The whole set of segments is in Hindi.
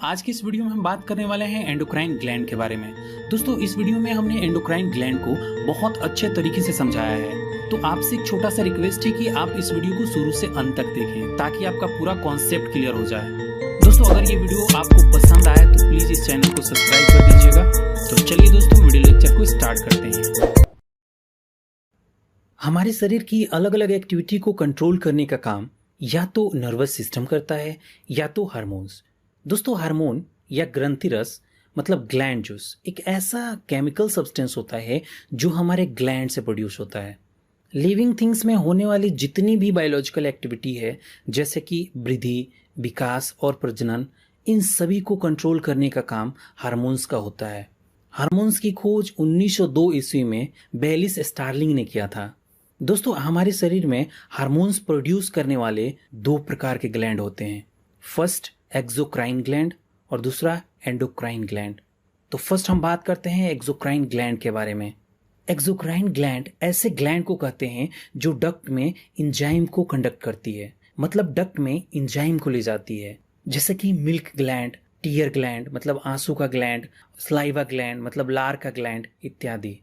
आज की इस वीडियो में हम बात करने वाले हैं एंडोक्राइन ग्लैंड के बारे में। दोस्तों इस वीडियो में हमने एंडोक्राइन ग्लैंड को बहुत अच्छे तरीके से समझाया है। तो आपसे एक छोटा सा रिक्वेस्ट है कि आप इस वीडियो को शुरू से अंत तक देखें ताकि आपका पूरा कॉन्सेप्ट क्लियर हो जाए। दोस्तों अगर ये वीडियो आपको पसंद आए तो प्लीज इस चैनल को सब्सक्राइब कर दीजिएगा। तो चलिए दोस्तों वीडियो लेक्चर को स्टार्ट करते हैं। हमारे शरीर की अलग अलग एक्टिविटी को कंट्रोल करने का काम या तो नर्वस सिस्टम करता है या तो हार्मोन्स। दोस्तों हार्मोन या ग्रंथि रस मतलब ग्लैंड जूस एक ऐसा केमिकल सब्सटेंस होता है जो हमारे ग्लैंड से प्रोड्यूस होता है। लिविंग थिंग्स में होने वाली जितनी भी बायोलॉजिकल एक्टिविटी है जैसे कि वृद्धि, विकास और प्रजनन, इन सभी को कंट्रोल करने का काम हार्मोन्स का होता है। हार्मोन्स की खोज 1902 ईस्वी में बेलिस स्टार्लिंग ने किया था। दोस्तों हमारे शरीर में हार्मोन्स प्रोड्यूस करने वाले दो प्रकार के ग्लैंड होते हैं, फर्स्ट एक्सोक्राइन ग्लैंड और दूसरा एंडोक्राइन ग्लैंड। तो फर्स्ट हम बात करते हैं एक्सोक्राइन ग्लैंड के बारे में। एक्सोक्राइन ग्लैंड ऐसे ग्लैंड को कहते हैं जो डक्ट में एंजाइम को कंडक्ट करती है, मतलब डक्ट में एंजाइम को ले जाती है, जैसे कि मिल्क ग्लैंड, टीयर ग्लैंड मतलब आंसू का ग्लैंड, स्लाइवा ग्लैंड मतलब लार का ग्लैंड इत्यादि।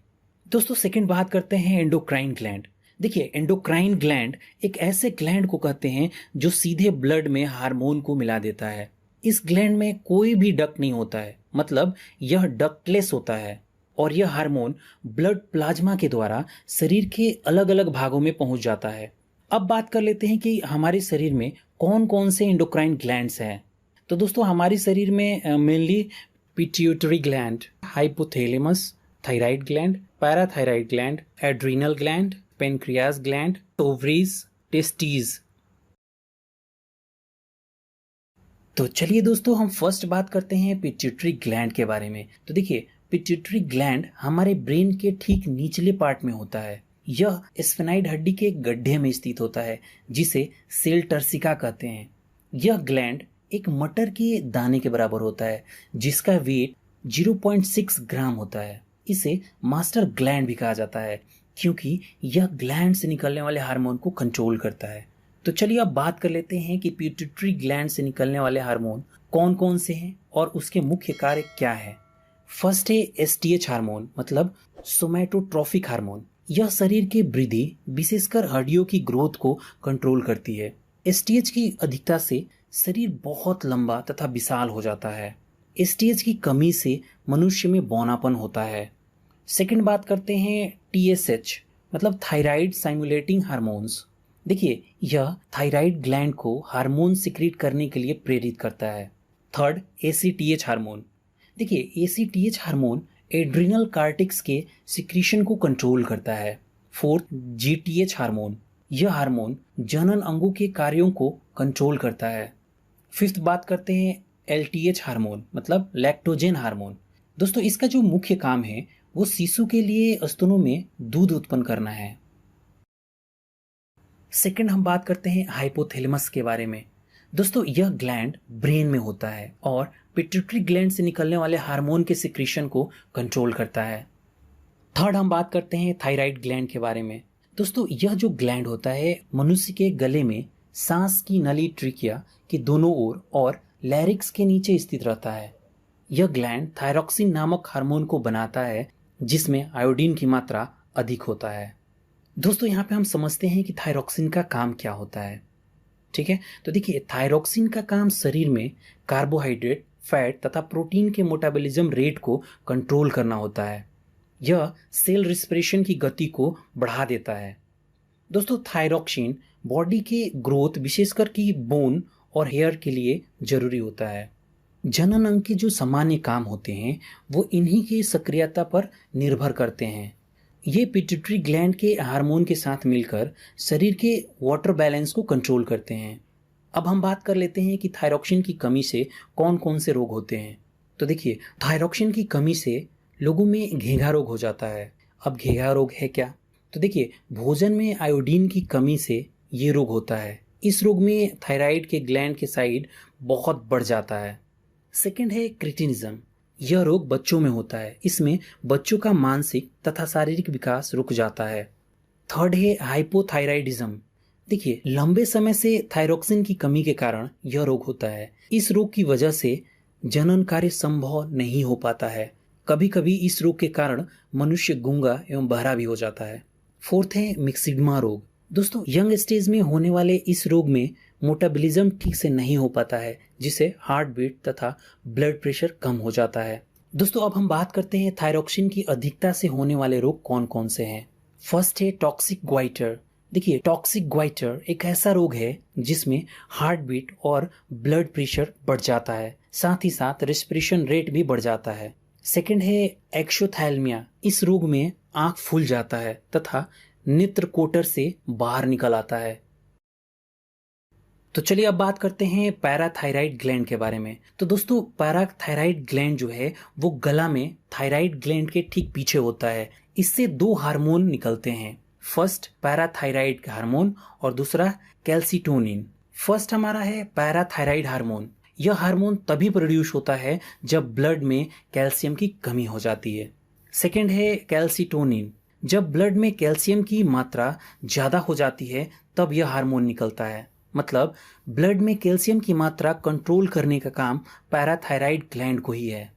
दोस्तों सेकंड बात करते हैं एंडोक्राइन ग्लैंड। देखिए एंडोक्राइन ग्लैंड एक ऐसे ग्लैंड को कहते हैं जो सीधे ब्लड में हार्मोन को मिला देता है। इस ग्लैंड में कोई भी डक्ट नहीं होता है, मतलब यह डक्टलेस होता है और यह हार्मोन ब्लड प्लाज्मा के द्वारा शरीर के अलग अलग भागों में पहुंच जाता है। अब बात कर लेते हैं कि हमारे शरीर में कौन कौन से एंडोक्राइन ग्लैंड्स हैं। तो दोस्तों हमारे शरीर में mainly pituitary gland, hypothalamus, thyroid gland, parathyroid gland, adrenal gland, pancreas gland, ovaries, testes. तो चलिए दोस्तों हम फर्स्ट बात करते हैं पिट्यूटरी ग्लैंड के बारे में। तो देखिए पिट्यूटरी ग्लैंड हमारे ब्रेन के ठीक निचले पार्ट में होता है। यह स्फेनाइड हड्डी के गड्ढे में स्थित होता है जिसे सेल टर्सिका कहते हैं। यह ग्लैंड एक मटर के दाने के बराबर होता है जिसका वेट 0.6 ग्राम होता है। इसे मास्टर ग्लैंड भी कहा जाता है क्योंकि यह ग्लैंड से निकलने वाले हार्मोन को कंट्रोल करता है। तो चलिए अब बात कर लेते हैं कि पिट्यूटरी ग्लैंड से निकलने वाले हार्मोन कौन कौन से हैं और उसके मुख्य कार्य क्या है। फर्स्ट है एसटीएच हार्मोन मतलब सोमैटोट्रोफिक हार्मोन। यह शरीर के वृद्धि विशेषकर हड्डियों की ग्रोथ को कंट्रोल करती है। एसटीएच की अधिकता से शरीर बहुत लंबा तथा विशाल हो जाता है। एसटीएच की कमी से मनुष्य में बौनापन होता है। सेकंड बात करते हैं टीएसएच मतलब थायराइड स्टिमुलेटिंग हार्मोन्स। देखिए यह थायराइड ग्लैंड को हार्मोन सिक्रीट करने के लिए प्रेरित करता है। Third ACTH hormone. देखिए एसीटीएच हार्मोन एड्रिनल कार्टेक्स के सिक्रीशन को कंट्रोल करता है। Fourth GTH hormone. यह हार्मोन जनन अंगों के कार्यों को कंट्रोल करता है। फिफ्थ बात करते हैं एलटीएच हार्मोन मतलब लैक्टोजेन हार्मोन। दोस्तों इसका जो मुख्य काम है वो शिशु के लिए स्तनों में दूध उत्पन्न करना है। सेकंड हम बात करते हैं हाइपोथैलेमस के बारे में। दोस्तों यह ग्लैंड ब्रेन में होता है और पिट्यूटरी ग्लैंड से निकलने वाले हार्मोन के सिक्रीशन को कंट्रोल करता है। थर्ड हम बात करते हैं थायराइड ग्लैंड के बारे में। दोस्तों यह जो ग्लैंड होता है मनुष्य के गले में सांस की नली ट्रिकिया के दोनों ओर और लैरिक्स के नीचे स्थित रहता है। यह ग्लैंड थायरॉक्सिन नामक हार्मोन को बनाता है जिसमें आयोडीन की मात्रा अधिक होता है। दोस्तों यहाँ पे हम समझते हैं कि थायरॉक्सिन का काम क्या होता है। ठीक है, तो देखिए थायरॉक्सिन का काम शरीर में कार्बोहाइड्रेट, फैट तथा प्रोटीन के मेटाबॉलिज्म रेट को कंट्रोल करना होता है। यह सेल रिस्पिरेशन की गति को बढ़ा देता है। दोस्तों थायरॉक्सिन बॉडी के ग्रोथ विशेषकर की बोन और हेयर के लिए जरूरी होता है। जनन अंग के जो सामान्य काम होते हैं वो इन्हीं की सक्रियता पर निर्भर करते हैं। ये पिट्यूटरी ग्लैंड के हार्मोन के साथ मिलकर शरीर के वाटर बैलेंस को कंट्रोल करते हैं। अब हम बात कर लेते हैं कि थायरॉक्सिन की कमी से कौन कौन से रोग होते हैं। तो देखिए थायरॉक्सिन की कमी से लोगों में घेंघा रोग हो जाता है। अब घेंघा रोग है क्या? तो देखिए भोजन में आयोडीन की कमी से ये रोग होता है। इस रोग में थायराइड के ग्लैंड के साइज बहुत बढ़ जाता है। सेकेंड है क्रिटिनिज्म। यह रोग बच्चों में होता है। इसमें बच्चों का मानसिक तथा शारीरिक विकास रुक जाता है। थर्ड है हाइपोथायराइडिज्म। देखिए लंबे समय से थायरॉक्सिन की कमी के कारण यह रोग होता है। इस रोग की वजह से जनन कार्य संभव नहीं हो पाता है। कभी कभी इस रोग के कारण मनुष्य गूंगा एवं बहरा भी हो जाता है। फोर्थ है मिक्सिडमा रोग। दोस्तों, यंग स्टेज में होने वाले इस रोग में मोटाबॉलिज्म ठीक से नहीं हो पाता है, जिससे हार्ट बीट तथा ब्लड प्रेशर कम हो जाता है। दोस्तों, अब हम बात करते हैं थायरॉक्सिन की अधिकता से होने वाले रोग कौन कौन से हैं। फर्स्ट है टॉक्सिक ग्वाइटर। देखिए, टॉक्सिक ग्वाइटर एक ऐसा रोग है जिसमें हार्ट बीट और ब्लड प्रेशर बढ़ जाता है, साथ ही साथ रेस्पिरेशन रेट भी बढ़ जाता है। सेकंड है एक्सोथैल्मिया। इस रोग में आंख फूल जाता है तथा नेत्र कोटर से बाहर निकल आता है। तो चलिए अब बात करते हैं पैराथायराइड ग्लैंड के बारे में। तो दोस्तों, पैराथायराइड ग्लैंड जो है वो गला में थायराइड ग्लैंड के ठीक पीछे होता है। इससे दो हार्मोन निकलते हैं, फर्स्ट पैराथायराइड हार्मोन और दूसरा कैल्सिटोनिन। फर्स्ट हमारा है पैराथायराइड हार्मोन। यह हार्मोन तभी प्रोड्यूस होता है जब ब्लड में कैल्शियम की कमी हो जाती है। सेकेंड है कैल्सिटोनिन। जब ब्लड में कैल्शियम की मात्रा ज्यादा हो जाती है तब यह हार्मोन निकलता है। मतलब ब्लड में कैल्शियम की मात्रा कंट्रोल करने का काम पैराथायराइड ग्लैंड को ही है।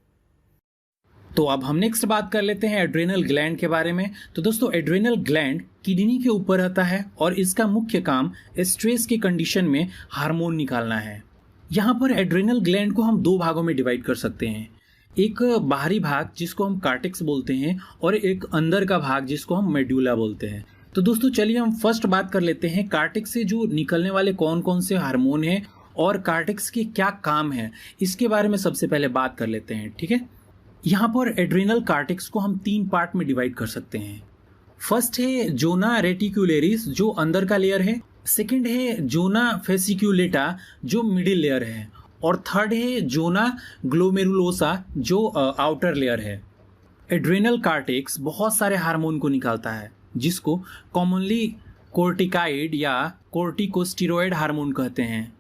तो अब हम नेक्स्ट बात कर लेते हैं एड्रेनल ग्लैंड के बारे में। तो दोस्तों, एड्रेनल ग्लैंड किडनी के ऊपर रहता है और इसका मुख्य काम स्ट्रेस की कंडीशन में हार्मोन निकालना है। यहाँ पर एड्रेनल ग्लैंड को हम दो भागों में डिवाइड कर सकते हैं, एक बाहरी भाग जिसको हम कार्टेक्स बोलते हैं और एक अंदर का भाग जिसको हम मेड्यूला बोलते हैं। तो दोस्तों, चलिए हम फर्स्ट बात कर लेते हैं कार्टेक्स से जो निकलने वाले कौन कौन से हार्मोन हैं और कार्टेक्स के क्या काम है, इसके बारे में सबसे पहले बात कर लेते हैं। ठीक है, यहाँ पर एड्रेनल कार्टेक्स को हम तीन पार्ट में डिवाइड कर सकते हैं। फर्स्ट है जोना रेटिकुलेरिस जो अंदर का लेयर है, सेकंड है जोना फेसिक्यूलेटा जो मिडिल लेयर है, और थर्ड है जोना ग्लोमेरुलोसा जो आउटर लेयर है। एड्रेनल कार्टेक्स बहुत सारे हार्मोन को निकालता है जिसको कॉमनली कोर्टिकाइड या कोर्टिकोस्टेरॉइड हार्मोन कहते हैं।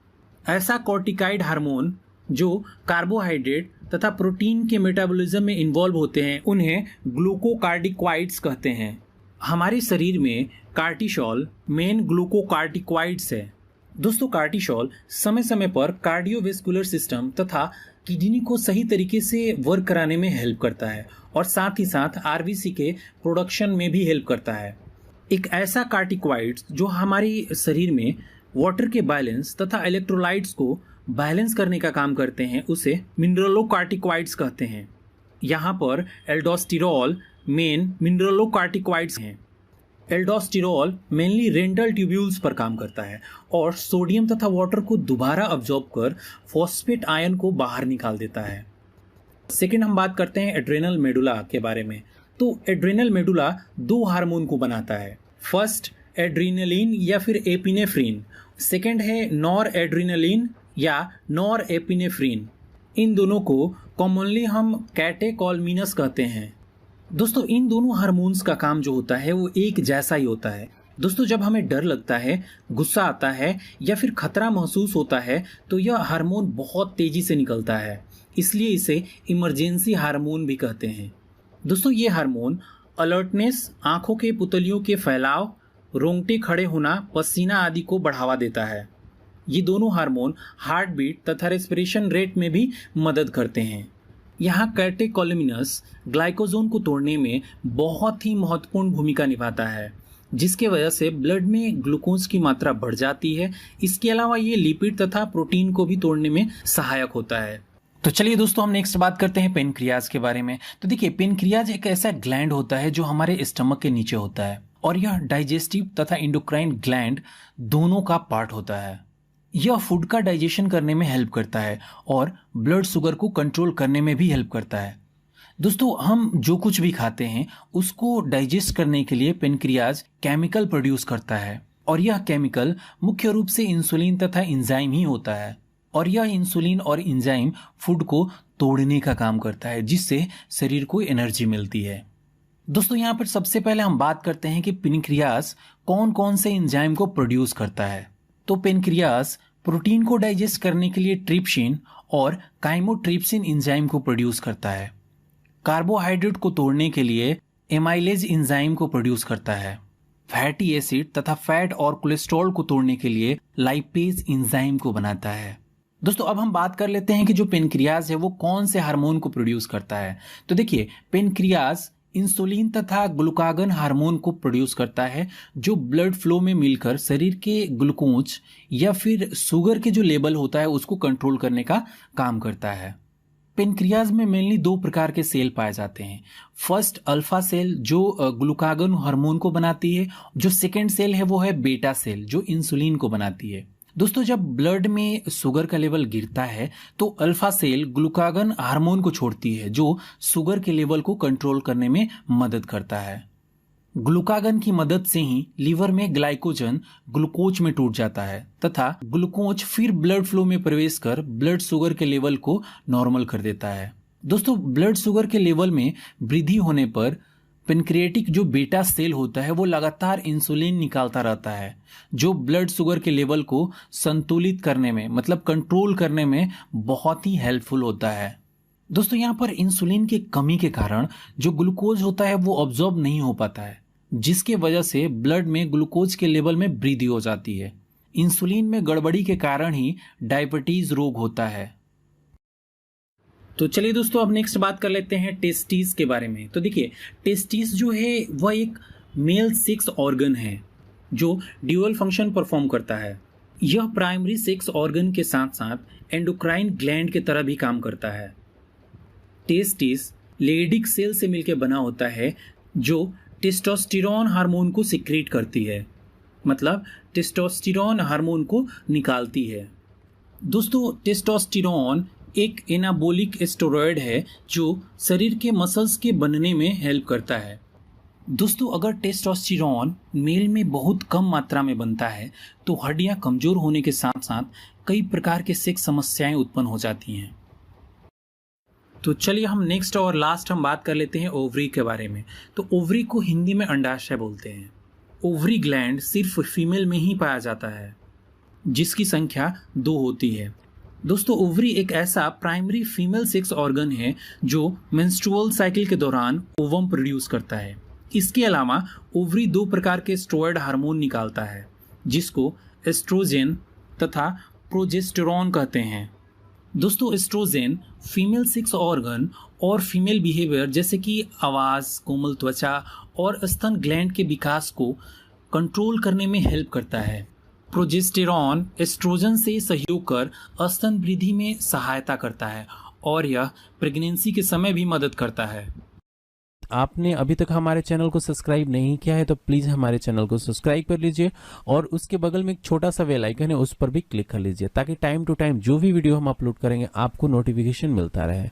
ऐसा कोर्टिकाइड हार्मोन जो कार्बोहाइड्रेट तथा प्रोटीन के मेटाबॉलिज्म में इन्वॉल्व होते हैं उन्हें ग्लूकोकार्टिकॉइड्स कहते हैं। हमारे शरीर में कार्टिसोल मेन ग्लूकोकार्टिकॉइड्स है। दोस्तों, कार्टिसोल समय समय पर कार्डियोवेस्कुलर सिस्टम तथा किडनी को सही तरीके से वर्क कराने में हेल्प करता है और साथ ही साथ आरबीसी के प्रोडक्शन में भी हेल्प करता है। एक ऐसा कार्टिकॉइड्स जो हमारे शरीर में वाटर के बैलेंस तथा इलेक्ट्रोलाइट्स को बैलेंस करने का काम करते हैं उसे मिनरलोकार्टिकॉइड्स कहते हैं। यहाँ पर एल्डोस्टेरॉल मेन मिनरलोकार्टिकॉइड्स हैं। एल्डोस्टेरॉल मेनली रेंटल ट्यूब्यूल्स पर काम करता है और सोडियम तथा वाटर को दोबारा अब्जॉर्ब कर फॉस्फेट आयन को बाहर निकाल देता है। सेकेंड हम बात करते हैं एड्रेनल मेडुला के बारे में। तो एड्रेनल मेडुला दो हार्मोन को बनाता है, फर्स्ट एड्रीनलिन या फिर एपिनेफ्रिन, सेकेंड है नॉर एड्रीनलिन या नॉर एपिनेफ्रिन। इन दोनों को कॉमनली हम कैटेकोलमिनस कहते हैं। दोस्तों, इन दोनों हार्मोन्स का काम जो होता है वो एक जैसा ही होता है। दोस्तों, जब हमें डर लगता है, गुस्सा आता है या फिर खतरा महसूस होता है तो यह हार्मोन बहुत तेजी से निकलता है, इसलिए इसे इमरजेंसी हार्मोन भी कहते हैं। दोस्तों, ये हार्मोन अलर्टनेस, आंखों के पुतलियों के फैलाव, रोंगटे खड़े होना, पसीना आदि को बढ़ावा देता है। ये दोनों हार्मोन हार्ट बीट तथा रेस्पिरेशन रेट में भी मदद करते हैं। यहाँ कैटेकोलमिनस ग्लाइकोजोन को तोड़ने में बहुत ही महत्वपूर्ण भूमिका निभाता है, जिसके वजह से ब्लड में ग्लूकोज की मात्रा बढ़ जाती है। इसके अलावा ये लिपिड तथा प्रोटीन को भी तोड़ने में सहायक होता है। तो चलिए दोस्तों, हम नेक्स्ट बात करते हैं पेनक्रियाज के बारे में। तो देखिए, पेनक्रियाज एक ऐसा ग्लैंड होता है जो हमारे स्टमक के नीचे होता है और यह डाइजेस्टिव तथा इंडोक्राइन ग्लैंड दोनों का पार्ट होता है। यह फूड का डाइजेशन करने में हेल्प करता है और ब्लड शुगर को कंट्रोल करने में भी हेल्प करता है। दोस्तों, हम जो कुछ भी खाते हैं उसको डाइजेस्ट करने के लिए पेनक्रियाज केमिकल प्रोड्यूस करता है और यह केमिकल मुख्य रूप से इंसुलिन तथा एंजाइम ही होता है और यह इंसुलिन और एंजाइम फूड को तोड़ने का काम करता है, जिससे शरीर को एनर्जी मिलती है। दोस्तों, यहाँ पर सबसे पहले हम बात करते हैं कि पेनक्रियाज कौन कौन से एंजाइम को प्रोड्यूस करता है। तो पेनक्रियाज प्रोटीन को डाइजेस्ट करने के लिए ट्रिप्सिन और काइमोट्रिप्सिन एंजाइम को प्रोड्यूस करता है। कार्बोहाइड्रेट को तोड़ने के लिए एमाइलेज एंजाइम को प्रोड्यूस करता है। फैटी एसिड तथा फैट और कोलेस्ट्रॉल को तोड़ने के लिए लाइपेज एंजाइम को बनाता है। दोस्तों अब हम बात कर लेते हैं कि जो पेनक्रियाज है वो कौन से हार्मोन को प्रोड्यूस करता है। तो देखिए, पेनक्रियाज इंसुलिन तथा ग्लूकागन हार्मोन को प्रोड्यूस करता है, जो ब्लड फ्लो में मिलकर शरीर के ग्लूकोज या फिर शुगर के जो लेवल होता है उसको कंट्रोल करने का काम करता है। पेनक्रियाज में मेनली दो प्रकार के सेल पाए जाते हैं। फर्स्ट अल्फा सेल जो ग्लूकागन हार्मोन को बनाती है, जो सेकेंड सेल है वो है बीटा सेल जो इंसुलिन को बनाती है। दोस्तों जब ब्लड में शुगर का लेवल गिरता है तो अल्फा सेल ग्लूकागन हार्मोन को छोड़ती है जो शुगर के लेवल को कंट्रोल करने में मदद करता है। ग्लूकागन की मदद से ही लीवर में ग्लाइकोजन ग्लूकोज में टूट जाता है तथा ग्लूकोज फिर ब्लड फ्लो में प्रवेश कर ब्लड शुगर के लेवल को नॉर्मल कर देता है। दोस्तों ब्लड शुगर के लेवल में वृद्धि होने पर पेनक्रिएटिक जो बीटा सेल होता है वो लगातार इंसुलिन निकालता रहता है, जो ब्लड शुगर के लेवल को संतुलित करने में मतलब कंट्रोल करने में बहुत ही हेल्पफुल होता है। दोस्तों यहाँ पर इंसुलिन की कमी के कारण जो ग्लूकोज होता है वो ऑब्जॉर्ब नहीं हो पाता है, जिसके वजह से ब्लड में ग्लूकोज के लेवल में वृद्धि हो जाती है। इंसुलिन में गड़बड़ी के कारण ही डायबिटीज रोग होता है। तो चलिए दोस्तों अब नेक्स्ट बात कर लेते हैं टेस्टिस के बारे में। तो देखिए, टेस्टिस जो है वह एक मेल सेक्स ऑर्गन है जो ड्यूअल फंक्शन परफॉर्म करता है। यह प्राइमरी सेक्स ऑर्गन के साथ साथ एंडोक्राइन ग्लैंड की तरह भी काम करता है। टेस्टिस लेडिक सेल से मिलकर बना होता है जो टेस्टोस्टेरोन हार्मोन को सिक्रीट करती है, मतलब टेस्टोस्टेरोन हार्मोन को निकालती है। दोस्तों टेस्टोस्टेरोन एक एनाबोलिक स्टेरॉयड है जो शरीर के मसल्स के बनने में हेल्प करता है। दोस्तों अगर टेस्टोस्टेरोन मेल में बहुत कम मात्रा में बनता है तो हड्डियां कमजोर होने के साथ साथ कई प्रकार के सेक्स समस्याएं उत्पन्न हो जाती हैं। तो चलिए हम नेक्स्ट और लास्ट हम बात कर लेते हैं ओवरी के बारे में। तो ओवरी को हिंदी में अंडाशय बोलते हैं। ओवरी ग्लैंड सिर्फ फीमेल में ही पाया जाता है जिसकी संख्या 2 होती है। दोस्तों ओवरी एक ऐसा प्राइमरी फीमेल सेक्स ऑर्गन है जो मेंस्ट्रुअल साइकिल के दौरान ओवम प्रोड्यूस करता है। इसके अलावा ओवरी 2 प्रकार के स्टेरॉयड हार्मोन निकालता है जिसको एस्ट्रोजन तथा प्रोजेस्टेरॉन कहते हैं। दोस्तों एस्ट्रोजन फीमेल सेक्स ऑर्गन और फीमेल बिहेवियर जैसे कि आवाज़, कोमल त्वचा और स्तन ग्लैंड के विकास को कंट्रोल करने में हेल्प करता है। प्रोजेस्टेरॉन एस्ट्रोजन से सहयोग कर स्तन वृद्धि में सहायता करता है और यह प्रेगनेंसी के समय भी मदद करता है। आपने अभी तक हमारे चैनल को सब्सक्राइब नहीं किया है तो प्लीज़ हमारे चैनल को सब्सक्राइब कर लीजिए और उसके बगल में एक छोटा सा बेल आइकन है उस पर भी क्लिक कर लीजिए ताकि टाइम टू टाइम जो भी वीडियो हम अपलोड करेंगे आपको नोटिफिकेशन मिलता रहे।